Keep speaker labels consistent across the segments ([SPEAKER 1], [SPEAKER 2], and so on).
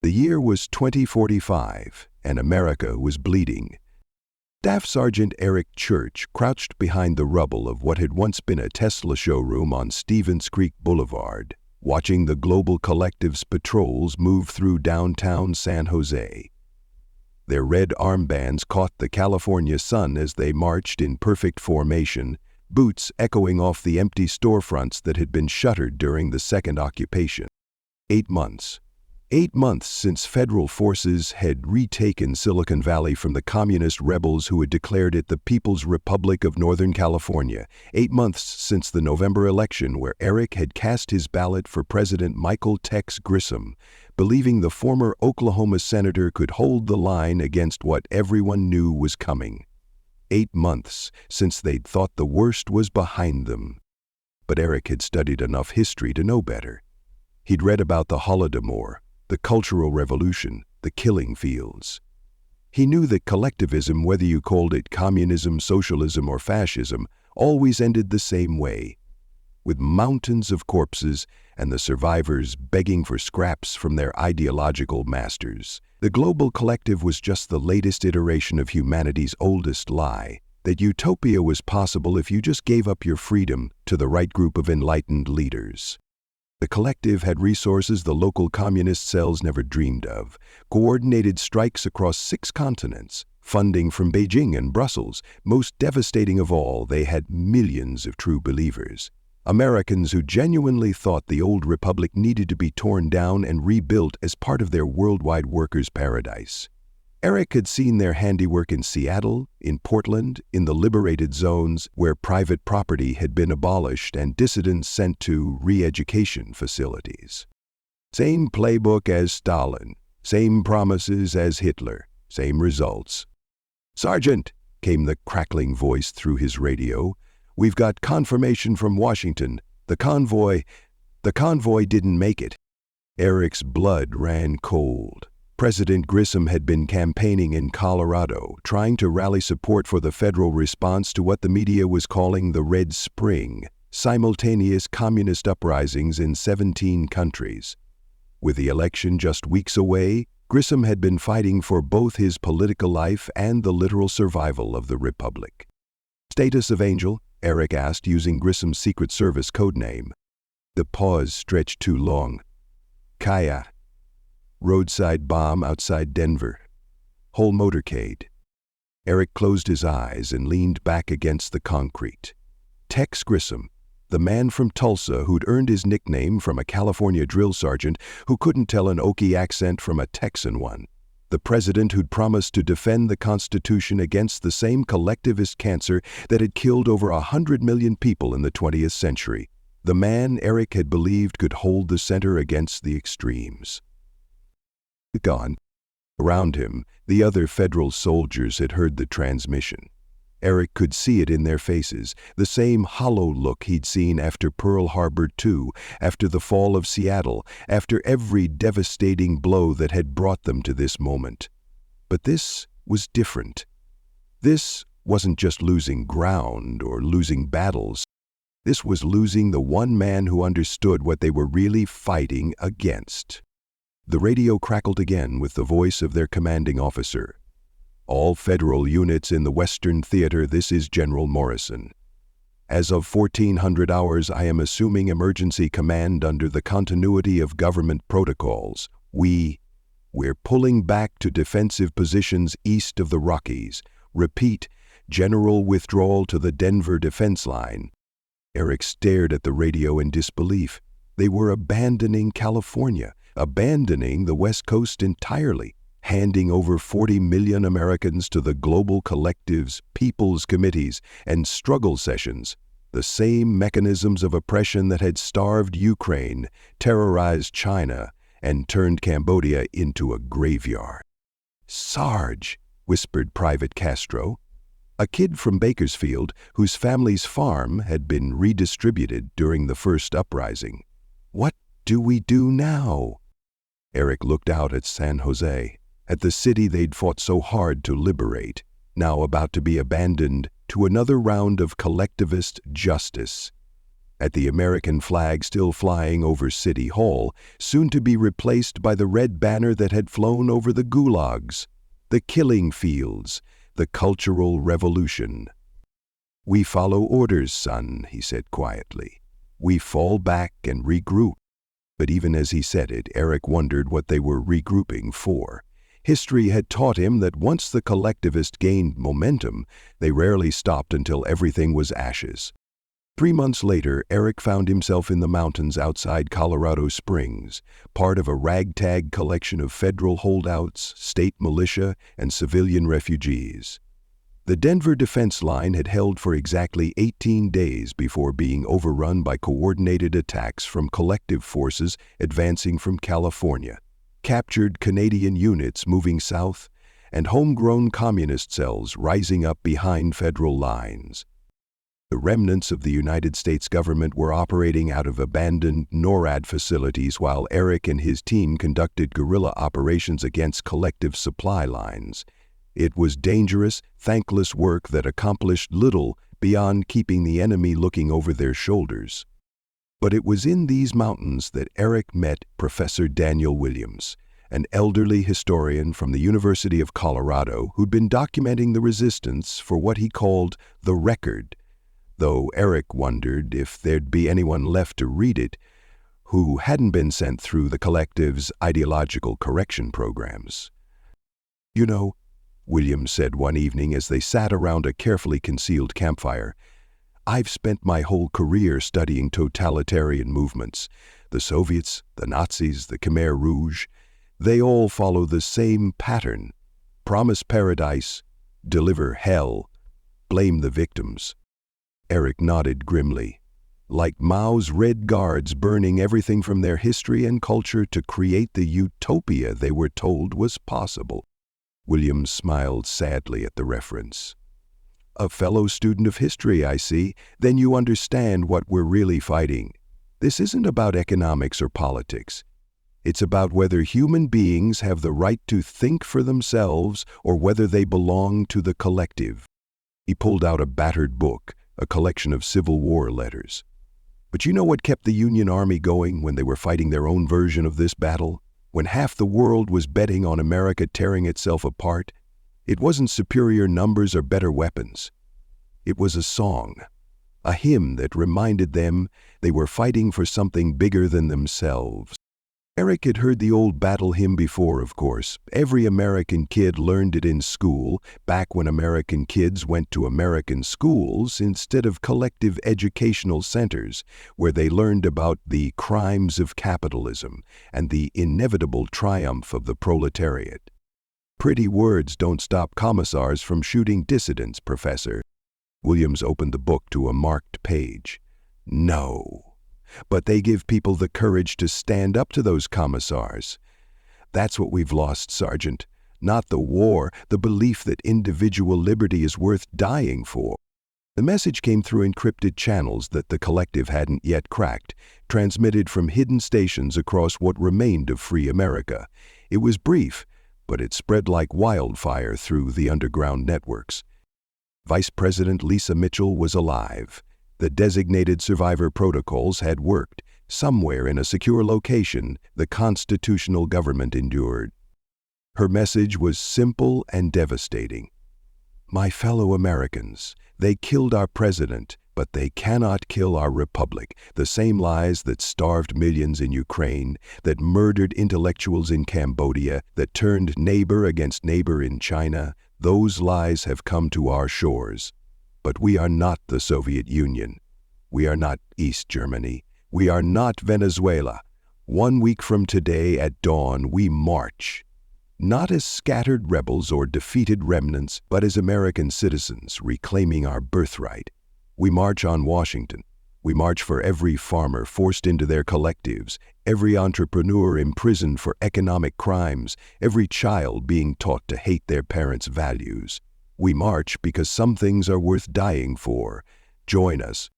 [SPEAKER 1] The year was 2045, and America was bleeding. Staff Sergeant Eric Church crouched behind the rubble of what had once been a Tesla showroom on Stevens Creek Boulevard, watching the Global Collective's patrols move through downtown San Jose. Their red armbands caught the California sun as they marched in perfect formation, boots echoing off the empty storefronts that had been shuttered during the second occupation. 8 months. 8 months since federal forces had retaken Silicon Valley from the communist rebels who had declared it the People's Republic of Northern California. 8 months since the November election where Eric had cast his ballot for President Michael Tex Grissom, believing the former Oklahoma senator could hold the line against what everyone knew was coming. 8 months since they'd thought the worst was behind them. But Eric had studied enough history to know better. He'd read about the Holodomor, the Cultural Revolution, the killing fields. He knew that collectivism, whether you called it communism, socialism, or fascism, always ended the same way, with mountains of corpses and the survivors begging for scraps from their ideological masters. The global collective was just the latest iteration of humanity's oldest lie, that utopia was possible if you just gave up your freedom to the right group of enlightened leaders. The collective had resources the local communist cells never dreamed of, coordinated strikes across 6 continents, funding from Beijing and Brussels. Most devastating of all, they had millions of true believers. Americans who genuinely thought the old republic needed to be torn down and rebuilt as part of their worldwide workers' paradise. Eric had seen their handiwork in Seattle, in Portland, in the liberated zones where private property had been abolished and dissidents sent to re-education facilities. Same playbook as Stalin, same promises as Hitler, same results. "Sergeant," came the crackling voice through his radio, "we've got confirmation from Washington. The convoy didn't make it." Eric's blood ran cold. President Grissom had been campaigning in Colorado, trying to rally support for the federal response to what the media was calling the Red Spring, simultaneous communist uprisings in 17 countries. With the election just weeks away, Grissom had been fighting for both his political life and the literal survival of the republic. "Status of Angel?" Eric asked using Grissom's Secret Service codename. The pause stretched too long. "Kaya. Roadside bomb outside Denver. Whole motorcade." Eric closed his eyes and leaned back against the concrete. Tex Grissom, the man from Tulsa who'd earned his nickname from a California drill sergeant who couldn't tell an Okie accent from a Texan one. The president who'd promised to defend the Constitution against the same collectivist cancer that had killed over 100 million people in the 20th century. The man Eric had believed could hold the center against the extremes. Gone. Around him, the other federal soldiers had heard the transmission. Eric could see it in their faces, the same hollow look he'd seen after Pearl Harbor II, after the fall of Seattle, after every devastating blow that had brought them to this moment. But this was different. This wasn't just losing ground or losing battles. This was losing the one man who understood what they were really fighting against. The radio crackled again with the voice of their commanding officer. "All federal units in the Western Theater, this is General Morrison. As of 1400 hours, I am assuming emergency command under the continuity of government protocols. We're pulling back to defensive positions east of the Rockies. Repeat, general withdrawal to the Denver defense line." Eric stared at the radio in disbelief. They were abandoning California, abandoning the West Coast entirely, handing over 40 million Americans to the global collectives, people's committees, and struggle sessions, the same mechanisms of oppression that had starved Ukraine, terrorized China, and turned Cambodia into a graveyard. "Sarge," whispered Private Castro, a kid from Bakersfield whose family's farm had been redistributed during the first uprising. "What do we do now?" Eric looked out at San Jose, at the city they'd fought so hard to liberate, now about to be abandoned to another round of collectivist justice. at the American flag still flying over City Hall, soon to be replaced by the red banner that had flown over the gulags, the killing fields, the cultural revolution. "We follow orders, son," he said quietly. "We fall back and regroup." But even as he said it, Eric wondered what they were regrouping for. History had taught him that once the collectivists gained momentum, they rarely stopped until everything was ashes. 3 months later, Eric found himself in the mountains outside Colorado Springs, part of a ragtag collection of federal holdouts, state militia, and civilian refugees. The Denver defense line had held for exactly 18 days before being overrun by coordinated attacks from collective forces advancing from California, captured Canadian units moving south, and homegrown communist cells rising up behind federal lines. The remnants of the United States government were operating out of abandoned NORAD facilities while Eric and his team conducted guerrilla operations against collective supply lines. It was dangerous, thankless work that accomplished little beyond keeping the enemy looking over their shoulders. But it was in these mountains that Eric met Professor Daniel Williams, an elderly historian from the University of Colorado who'd been documenting the resistance for what he called the record, though Eric wondered if there'd be anyone left to read it who hadn't been sent through the collective's ideological correction programs. "You know," Williams said one evening as they sat around a carefully concealed campfire, "I've spent my whole career studying totalitarian movements. The Soviets, the Nazis, the Khmer Rouge, they all follow the same pattern. Promise paradise, deliver hell, blame the victims." Eric nodded grimly. Like Mao's Red Guards burning everything from their history and culture to create the utopia they were told was possible. Williams smiled sadly at the reference. "A fellow student of history, I see. Then you understand what we're really fighting. This isn't about economics or politics. It's about whether human beings have the right to think for themselves or whether they belong to the collective." He pulled out a battered book, a collection of Civil War letters. "But you know what kept the Union Army going when they were fighting their own version of this battle? When half the world was betting on America tearing itself apart? It wasn't superior numbers or better weapons. It was a song, a hymn that reminded them they were fighting for something bigger than themselves." Eric had heard the old battle hymn before, of course. Every American kid learned it in school, back when American kids went to American schools instead of collective educational centers, where they learned about the crimes of capitalism and the inevitable triumph of the proletariat. "Pretty words don't stop commissars from shooting dissidents, Professor." Williams opened the book to a marked page. "No. But they give people the courage to stand up to those commissars. That's what we've lost, Sergeant. Not the war, the belief that individual liberty is worth dying for." The message came through encrypted channels that the collective hadn't yet cracked, transmitted from hidden stations across what remained of free America. It was brief, but it spread like wildfire through the underground networks. Vice President Lisa Mitchell was alive. The designated survivor protocols had worked. Somewhere in a secure location, the constitutional government endured. Her message was simple and devastating. "My fellow Americans, they killed our president, but they cannot kill our republic. The same lies that starved millions in Ukraine, that murdered intellectuals in Cambodia, that turned neighbor against neighbor in China, those lies have come to our shores. But we are not the Soviet Union. We are not East Germany. We are not Venezuela. 1 week from today at dawn, we march. Not as scattered rebels or defeated remnants, but as American citizens reclaiming our birthright. We march on Washington. We march for every farmer forced into their collectives, every entrepreneur imprisoned for economic crimes, every child being taught to hate their parents' values. We march because some things are worth dying for. Join us."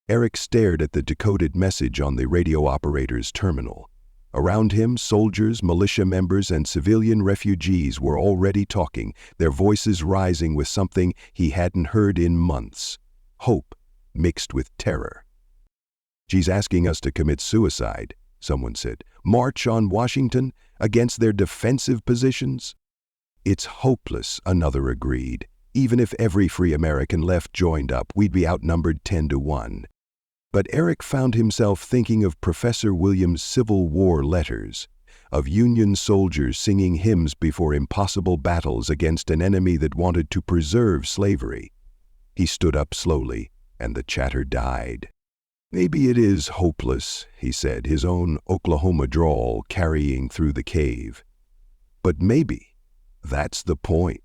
[SPEAKER 1] Eric stared at the decoded message on the radio operator's terminal. Around him, soldiers, militia members, and civilian refugees were already talking, their voices rising with something he hadn't heard in months: hope mixed with terror. "She's asking us to commit suicide," someone said. "March on Washington against their defensive positions?" "It's hopeless," another agreed. "Even if every free American left joined up, we'd be outnumbered 10-1. But Eric found himself thinking of Professor Williams' Civil War letters, of Union soldiers singing hymns before impossible battles against an enemy that wanted to preserve slavery. He stood up slowly, and the chatter died. "Maybe it is hopeless," he said, his own Oklahoma drawl carrying through the cave. "But maybe that's the point.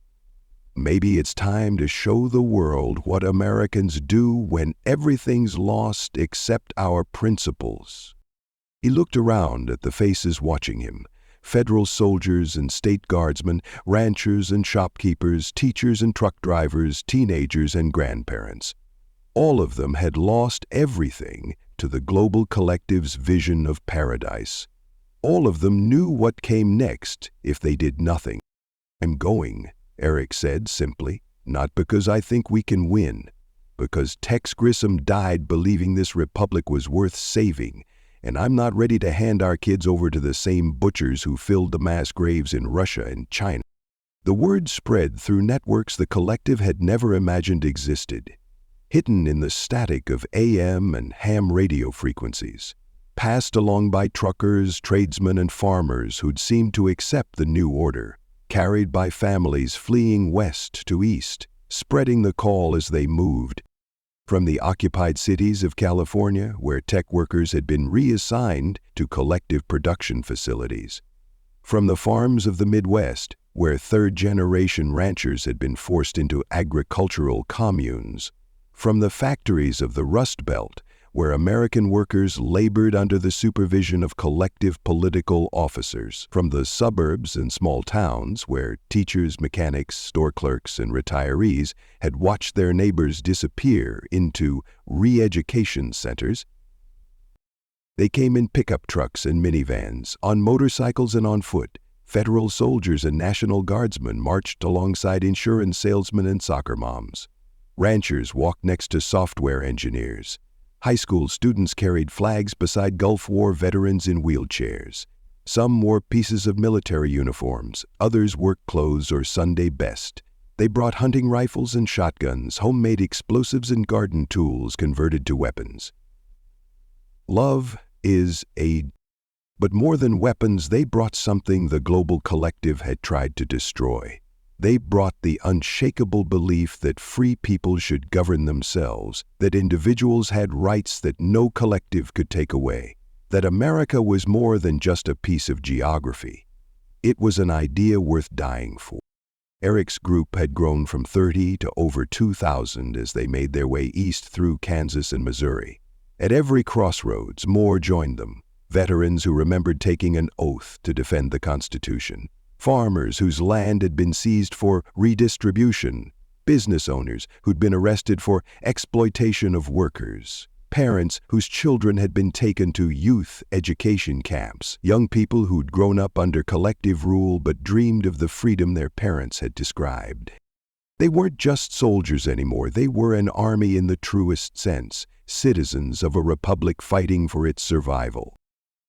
[SPEAKER 1] Maybe it's time to show the world what Americans do when everything's lost except our principles." He looked around at the faces watching him, federal soldiers and state guardsmen, ranchers and shopkeepers, teachers and truck drivers, teenagers and grandparents. All of them had lost everything to the global collective's vision of paradise. All of them knew what came next if they did nothing. "I'm going," Eric said simply, "not because I think we can win, because Tex Grissom died believing this republic was worth saving, and I'm not ready to hand our kids over to the same butchers who filled the mass graves in Russia and China." The word spread through networks the collective had never imagined existed, hidden in the static of AM and ham radio frequencies, passed along by truckers, tradesmen, and farmers who'd seemed to accept the new order, carried by families fleeing west to east, spreading the call as they moved. From the occupied cities of California, where tech workers had been reassigned to collective production facilities. From the farms of the Midwest, where third-generation ranchers had been forced into agricultural communes. From the factories of the Rust Belt, where American workers labored under the supervision of collective political officers. From the suburbs and small towns, where teachers, mechanics, store clerks, and retirees had watched their neighbors disappear into re-education centers. They came in pickup trucks and minivans, on motorcycles and on foot. Federal soldiers and National Guardsmen marched alongside insurance salesmen and soccer moms. Ranchers walked next to software engineers. High school students carried flags beside Gulf War veterans in wheelchairs. Some wore pieces of military uniforms, others work clothes or Sunday best. They brought hunting rifles and shotguns, homemade explosives and garden tools converted to weapons. Love is aid. But more than weapons, they brought something the global collective had tried to destroy. They brought the unshakable belief that free people should govern themselves, that individuals had rights that no collective could take away, that America was more than just a piece of geography. It was an idea worth dying for. Eric's group had grown from 30 to over 2,000 as they made their way east through Kansas and Missouri. At every crossroads, more joined them. Veterans who remembered taking an oath to defend the Constitution. Farmers whose land had been seized for redistribution, business owners who'd been arrested for exploitation of workers, parents whose children had been taken to youth education camps, young people who'd grown up under collective rule but dreamed of the freedom their parents had described. They weren't just soldiers anymore, they were an army in the truest sense, citizens of a republic fighting for its survival.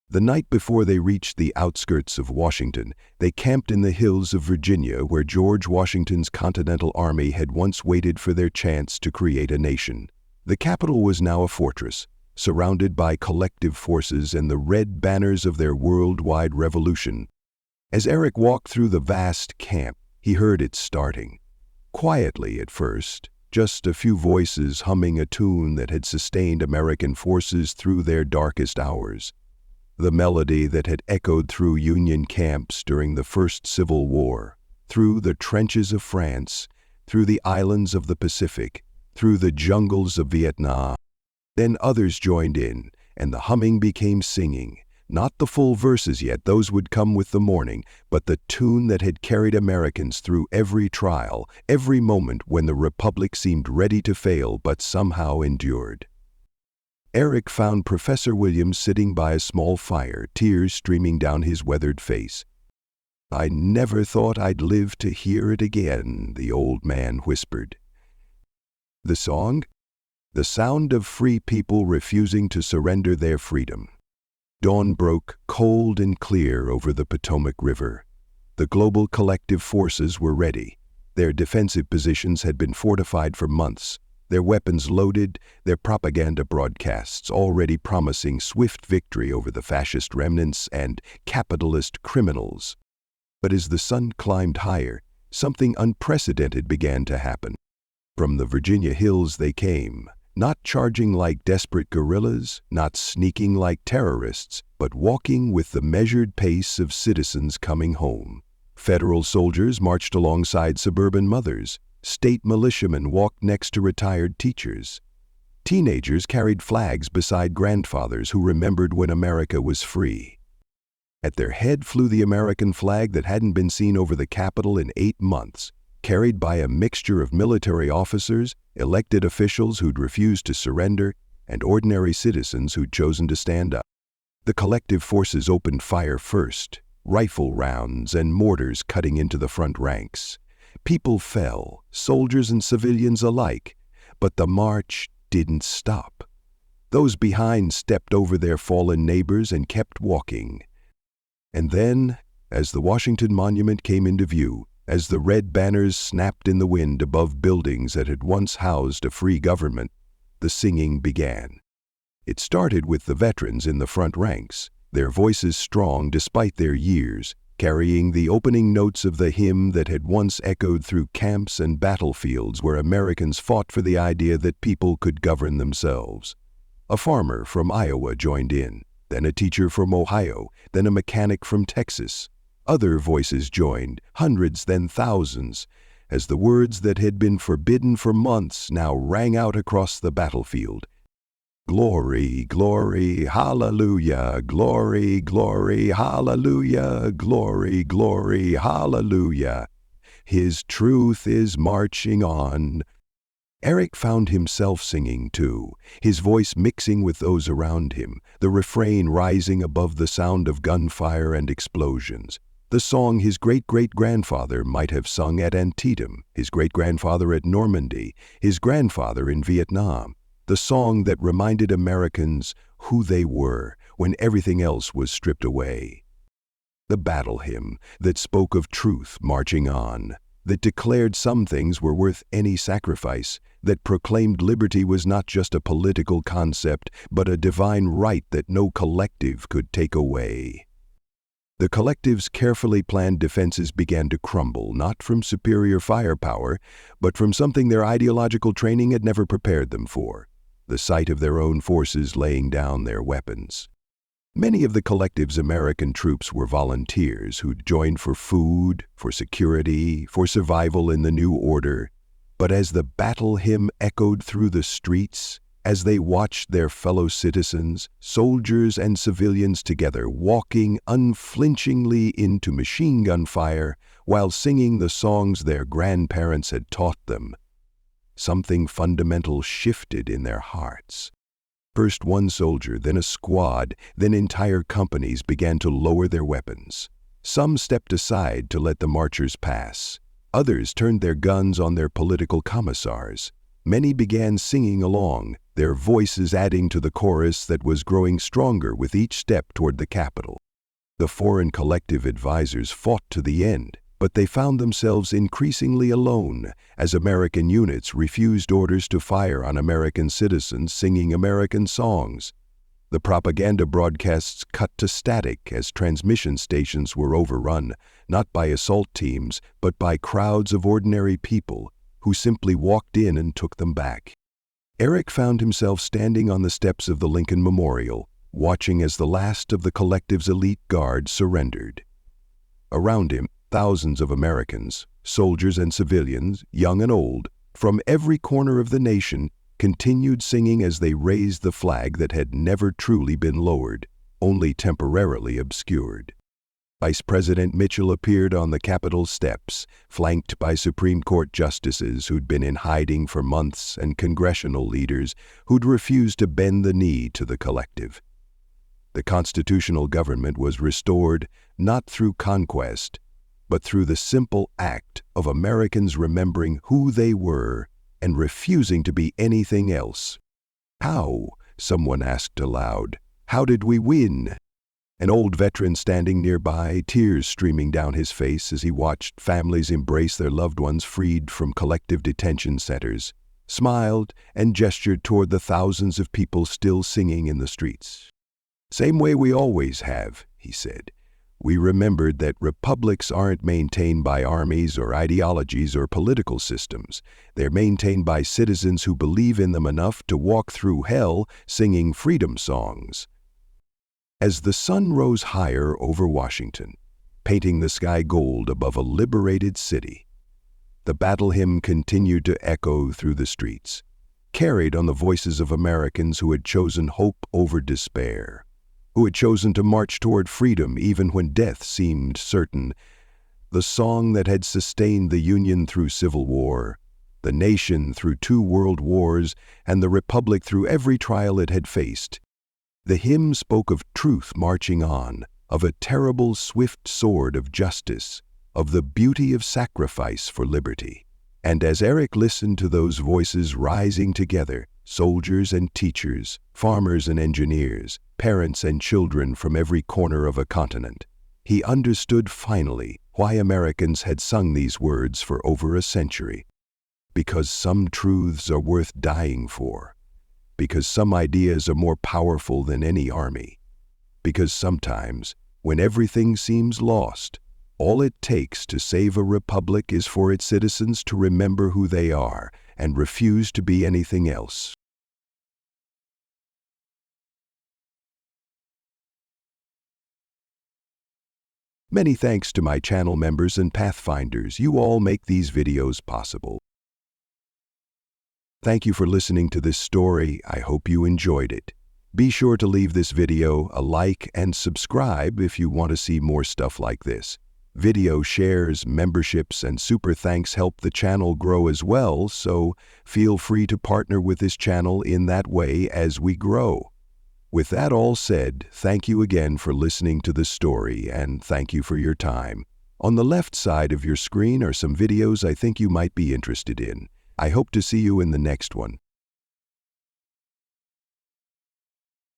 [SPEAKER 1] The night before they reached the outskirts of Washington, they camped in the hills of Virginia where George Washington's Continental Army had once waited for their chance to create a nation. The capital was now a fortress, surrounded by collective forces and the red banners of their worldwide revolution. As Eric walked through the vast camp, he heard it starting. Quietly at first, just a few voices humming a tune that had sustained American forces through their darkest hours. The melody that had echoed through Union camps during the First Civil War, through the trenches of France, through the islands of the Pacific, through the jungles of Vietnam. Then others joined in, and the humming became singing. Not the full verses yet, those would come with the morning, but the tune that had carried Americans through every trial, every moment when the Republic seemed ready to fail but somehow endured. Eric found Professor Williams sitting by a small fire, tears streaming down his weathered face. "I never thought I'd live to hear it again," the old man whispered. "The song?" the sound of free people refusing to surrender their freedom. Dawn broke cold and clear over the Potomac River. The global collective forces were ready. Their defensive positions had been fortified for months, their weapons loaded, their propaganda broadcasts already promising swift victory over the fascist remnants and capitalist criminals. But as the sun climbed higher, something unprecedented began to happen. From the Virginia hills they came, not charging like desperate guerrillas, not sneaking like terrorists, but walking with the measured pace of citizens coming home. Federal soldiers marched alongside suburban mothers. State militiamen walked next to retired teachers. Teenagers carried flags beside grandfathers who remembered when America was free. At their head flew the American flag that hadn't been seen over the Capitol in 8 months, carried by a mixture of military officers, elected officials who'd refused to surrender, and ordinary citizens who'd chosen to stand up. The collective forces opened fire first, rifle rounds and mortars cutting into the front ranks. People fell, soldiers and civilians alike, but the march didn't stop. Those behind stepped over their fallen neighbors and kept walking. And then, as the Washington Monument came into view, as the red banners snapped in the wind above buildings that had once housed a free government, the singing began. It started with the veterans in the front ranks, their voices strong despite their years, carrying the opening notes of the hymn that had once echoed through camps and battlefields where Americans fought for the idea that people could govern themselves. A farmer from Iowa joined in, then a teacher from Ohio, then a mechanic from Texas. Other voices joined, hundreds then thousands, as the words that had been forbidden for months now rang out across the battlefield. Glory, glory, hallelujah, glory, glory, hallelujah, glory, glory, hallelujah. His truth is marching on. Eric found himself singing too, his voice mixing with those around him, the refrain rising above the sound of gunfire and explosions. The song his great-great-grandfather might have sung at Antietam, his great-grandfather at Normandy, his grandfather in Vietnam. The song that reminded Americans who they were when everything else was stripped away. The battle hymn that spoke of truth marching on, that declared some things were worth any sacrifice, that proclaimed liberty was not just a political concept, but a divine right that no collective could take away. The collective's carefully planned defenses began to crumble, not from superior firepower, but from something their ideological training had never prepared them for. The sight of their own forces laying down their weapons. Many of the collective's American troops were volunteers who'd joined for food, for security, for survival in the new order. But as the battle hymn echoed through the streets, as they watched their fellow citizens, soldiers and civilians together walking unflinchingly into machine gun fire while singing the songs their grandparents had taught them, something fundamental shifted in their hearts. First one soldier, then a squad, then entire companies began to lower their weapons. Some stepped aside to let the marchers pass. Others turned their guns on their political commissars. Many began singing along, their voices adding to the chorus that was growing stronger with each step toward the Capitol. The foreign collective advisors fought to the end, but they found themselves increasingly alone as American units refused orders to fire on American citizens singing American songs. The propaganda broadcasts cut to static as transmission stations were overrun, not by assault teams, but by crowds of ordinary people who simply walked in and took them back. Eric found himself standing on the steps of the Lincoln Memorial, watching as the last of the collective's elite guard surrendered. Around him, thousands of Americans, soldiers and civilians, young and old, from every corner of the nation, continued singing as they raised the flag that had never truly been lowered, only temporarily obscured. Vice President Mitchell appeared on the Capitol steps, flanked by Supreme Court justices who'd been in hiding for months and congressional leaders who'd refused to bend the knee to the collective. The constitutional government was restored not through conquest, but through the simple act of Americans remembering who they were and refusing to be anything else. How? Someone asked aloud. How did we win? An old veteran standing nearby, tears streaming down his face as he watched families embrace their loved ones freed from collective detention centers, smiled and gestured toward the thousands of people still singing in the streets. Same way we always have, he said. We remembered that republics aren't maintained by armies or ideologies or political systems. They're maintained by citizens who believe in them enough to walk through hell singing freedom songs. As the sun rose higher over Washington, painting the sky gold above a liberated city, the battle hymn continued to echo through the streets, carried on the voices of Americans who had chosen hope over despair, who had chosen to march toward freedom even when death seemed certain, the song that had sustained the Union through Civil War, the nation through 2 world wars, and the Republic through every trial it had faced. The hymn spoke of truth marching on, of a terrible, swift sword of justice, of the beauty of sacrifice for liberty. And as Eric listened to those voices rising together, soldiers and teachers, farmers and engineers, parents and children from every corner of a continent, he understood finally why Americans had sung these words for over a century. Because some truths are worth dying for. Because some ideas are more powerful than any army. Because sometimes, when everything seems lost, all it takes to save a republic is for its citizens to remember who they are and refuse to be anything else. Many thanks to my channel members and Pathfinders. You all make these videos possible. Thank you for listening to this story. I hope you enjoyed it. Be sure to leave this video a like and subscribe if you want to see more stuff like this. Video shares, memberships, and super thanks help the channel grow as well, so feel free to partner with this channel in that way as we grow. With that all said, thank you again for listening to this story, and thank you for your time. On the left side of your screen are some videos I think you might be interested in. I hope to see you in the next one.